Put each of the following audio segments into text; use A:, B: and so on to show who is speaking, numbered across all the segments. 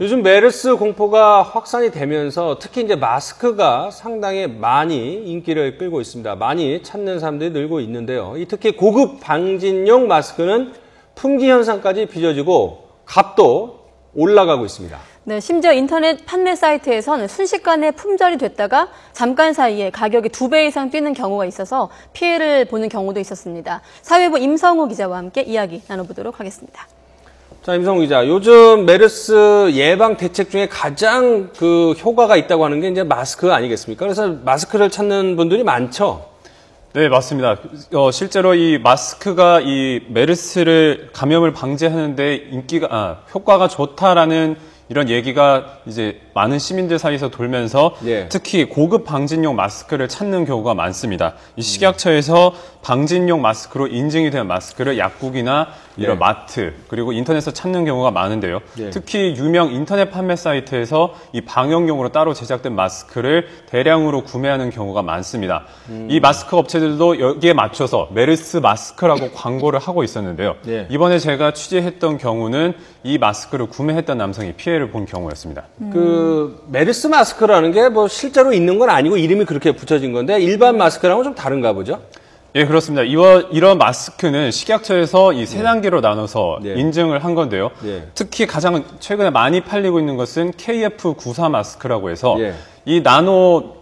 A: 요즘 메르스 공포가 확산이 되면서 특히 이제 마스크가 상당히 많이 인기를 끌고 있습니다. 많이 찾는 사람들이 늘고 있는데요. 특히 고급 방진용 마스크는 품귀 현상까지 빚어지고 값도 올라가고 있습니다.
B: 네, 심지어 인터넷 판매 사이트에서는 순식간에 품절이 됐다가 잠깐 사이에 가격이 2배 이상 뛰는 경우가 있어서 피해를 보는 경우도 있었습니다. 사회부 임성우 기자와 함께 이야기 나눠보도록 하겠습니다.
A: 자, 임성우 기자, 요즘 메르스 예방 대책 중에 가장 효과가 있다고 하는 게 이제 마스크 아니겠습니까? 그래서 마스크를 찾는 분들이 많죠?
C: 네, 맞습니다. 실제로 이 마스크가 이 메르스를 감염을 방지하는데 효과가 좋다라는 이런 얘기가 이제 많은 시민들 사이에서 돌면서 특히 고급 방진용 마스크를 찾는 경우가 많습니다. 이 식약처에서 방진용 마스크로 인증이 된 마스크를 약국이나 이런 마트 그리고 인터넷에서 찾는 경우가 많은데요. 특히 유명 인터넷 판매 사이트에서 이 방역용으로 따로 제작된 마스크를 대량으로 구매하는 경우가 많습니다. 이 마스크 업체들도 여기에 맞춰서 메르스 마스크라고 광고를 하고 있었는데요. 이번에 제가 취재했던 경우는 이 마스크를 구매했던 남성이 피해를 본 경우였습니다.
A: 메르스 마스크라는 게 뭐 실제로 있는 건 아니고 이름이 그렇게 붙여진 건데 일반 마스크랑은 좀 다른가 보죠?
C: 예, 그렇습니다. 이런 마스크는 식약처에서 이 세 단계로 나눠서 인증을 한 건데요. 특히 가장 최근에 많이 팔리고 있는 것은 KF94 마스크라고 해서 이 나노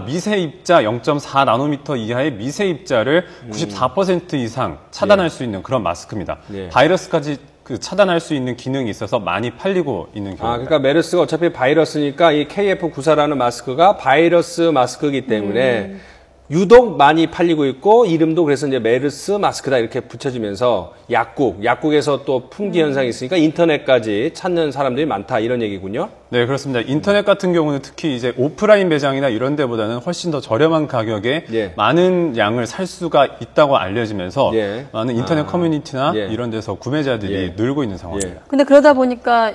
C: 미세 입자 0.4 나노미터 이하의 미세 입자를 94% 이상 차단할 수 있는 그런 마스크입니다. 바이러스까지 차단할 수 있는 기능이 있어서 많이 팔리고 있는 경우입니다.
A: 그러니까 메르스가 어차피 바이러스니까 이 KF94라는 마스크가 바이러스 마스크이기 때문에 유독 많이 팔리고 있고 이름도 그래서 이제 메르스 마스크다 이렇게 붙여지면서 약국에서 또 품귀 현상이 있으니까 인터넷까지 찾는 사람들이 많다 이런 얘기군요.
C: 네, 그렇습니다. 인터넷 같은 경우는 특히 이제 오프라인 매장이나 이런 데보다는 훨씬 더 저렴한 가격에 많은 양을 살 수가 있다고 알려지면서 많은 인터넷 커뮤니티나 이런 데서 구매자들이 늘고 있는 상황입니다.
B: 근데 그러다 보니까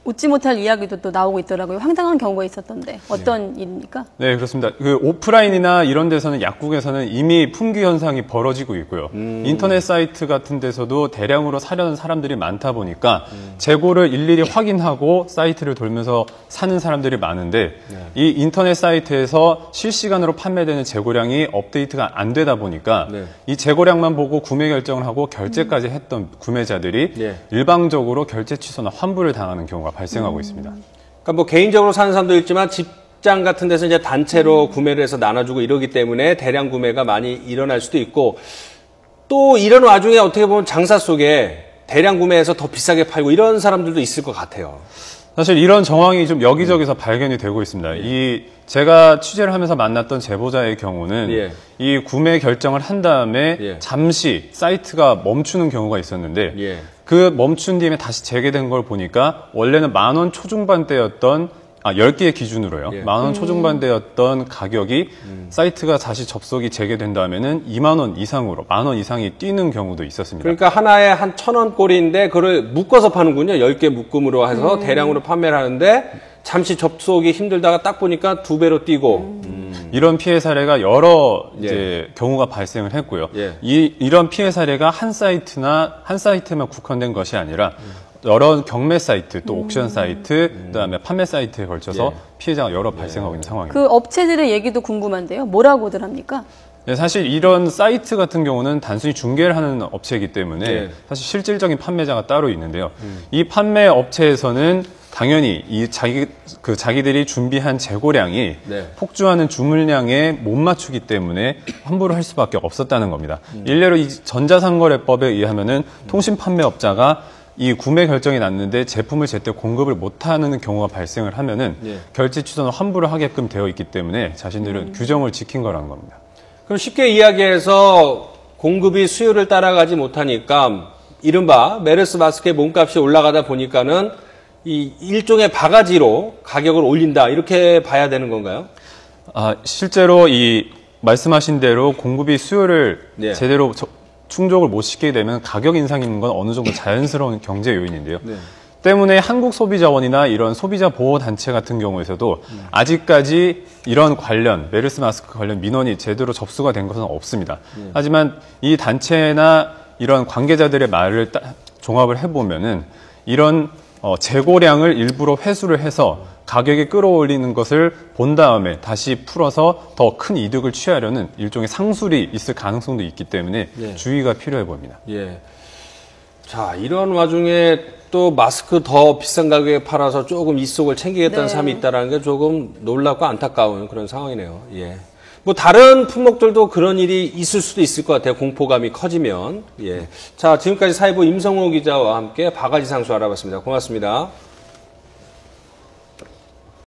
B: 웃지 못할 이야기도 또 나오고 있더라고요. 황당한 경우가 있었던데 어떤 일입니까?
C: 네, 그렇습니다. 오프라인이나 이런 데서는 약국에서는 이미 품귀 현상이 벌어지고 있고요. 인터넷 사이트 같은 데서도 대량으로 사려는 사람들이 많다 보니까 재고를 일일이 확인하고 사이트를 돌면서 사는 사람들이 많은데 이 인터넷 사이트에서 실시간으로 판매되는 재고량이 업데이트가 안 되다 보니까 이 재고량만 보고 구매 결정을 하고 결제까지 했던 구매자들이 일방적으로 결제 취소나 환불을 당하는 경우가 발생하고 있습니다.
A: 그러니까 뭐 개인적으로 사는 사람도 있지만 직장 같은 데서 이제 단체로 구매를 해서 나눠주고 이러기 때문에 대량 구매가 많이 일어날 수도 있고 또 이런 와중에 어떻게 보면 장사 속에 대량 구매해서 더 비싸게 팔고 이런 사람들도 있을 것 같아요.
C: 사실 이런 정황이 좀 여기저기서 발견이 되고 있습니다. 제가 취재를 하면서 만났던 제보자의 경우는 이 구매 결정을 한 다음에 잠시 사이트가 멈추는 경우가 있었는데 그 멈춘 뒤에 다시 재개된 걸 보니까 원래는 10,000원 초중반대였던 10개 기준으로요. 10,000원 초중반대였던 가격이 사이트가 다시 접속이 재개된 다음에는 20,000원 이상으로 10,000원 이상이 뛰는 경우도 있었습니다.
A: 그러니까 하나에 한 1,000원 꼴인데 그걸 묶어서 파는군요. 10개 묶음으로 해서 대량으로 판매를 하는데 잠시 접속이 힘들다가 딱 보니까 2배로 뛰고
C: 이런 피해 사례가 여러 경우가 발생을 했고요. 이런 피해 사례가 한 사이트만 국한된 것이 아니라 여러 경매 사이트, 또 옥션 사이트, 그다음에 판매 사이트에 걸쳐서 피해자가 여러 발생하고 있는 상황입니다.
B: 그 업체들의 얘기도 궁금한데요. 뭐라고들 합니까?
C: 네, 사실 이런 사이트 같은 경우는 단순히 중개를 하는 업체이기 때문에 사실 실질적인 판매자가 따로 있는데요. 이 판매 업체에서는 당연히 자기들이 준비한 재고량이 폭주하는 주문량에 못 맞추기 때문에 환불을 할 수밖에 없었다는 겁니다. 일례로 이 전자상거래법에 의하면은 통신판매업자가 이 구매 결정이 났는데 제품을 제때 공급을 못하는 경우가 발생을 하면은 결제 취소나 환불을 하게끔 되어 있기 때문에 자신들은 규정을 지킨 거라는 겁니다.
A: 그럼 쉽게 이야기해서 공급이 수요를 따라가지 못하니까 이른바 메르스 마스크의 몸값이 올라가다 보니까는 이 일종의 바가지로 가격을 올린다 이렇게 봐야 되는 건가요?
C: 실제로 이 말씀하신 대로 공급이 수요를 제대로 충족을 못 시키게 되면 가격 인상이 있는 건 어느 정도 자연스러운 경제 요인인데요. 때문에 한국소비자원이나 이런 소비자 보호 단체 같은 경우에서도 아직까지 이런 메르스 마스크 관련 민원이 제대로 접수가 된 것은 없습니다. 하지만 이 단체나 이런 관계자들의 말을 종합을 해보면은 이런 재고량을 일부러 회수를 해서 가격에 끌어올리는 것을 본 다음에 다시 풀어서 더 큰 이득을 취하려는 일종의 상술이 있을 가능성도 있기 때문에
A: 예.
C: 주의가 필요해 보입니다.
A: 예. 자, 이런 와중에 또 마스크 더 비싼 가격에 팔아서 조금 이속을 챙기겠다는
B: 네.
A: 사람이 있다는 게 조금 놀랍고 안타까운 그런 상황이네요. 예. 뭐 다른 품목들도 그런 일이 있을 수도 있을 것 같아요. 공포감이 커지면. 예. 자, 지금까지 사회부 임성호 기자와 함께 바가지 상수 알아봤습니다. 고맙습니다.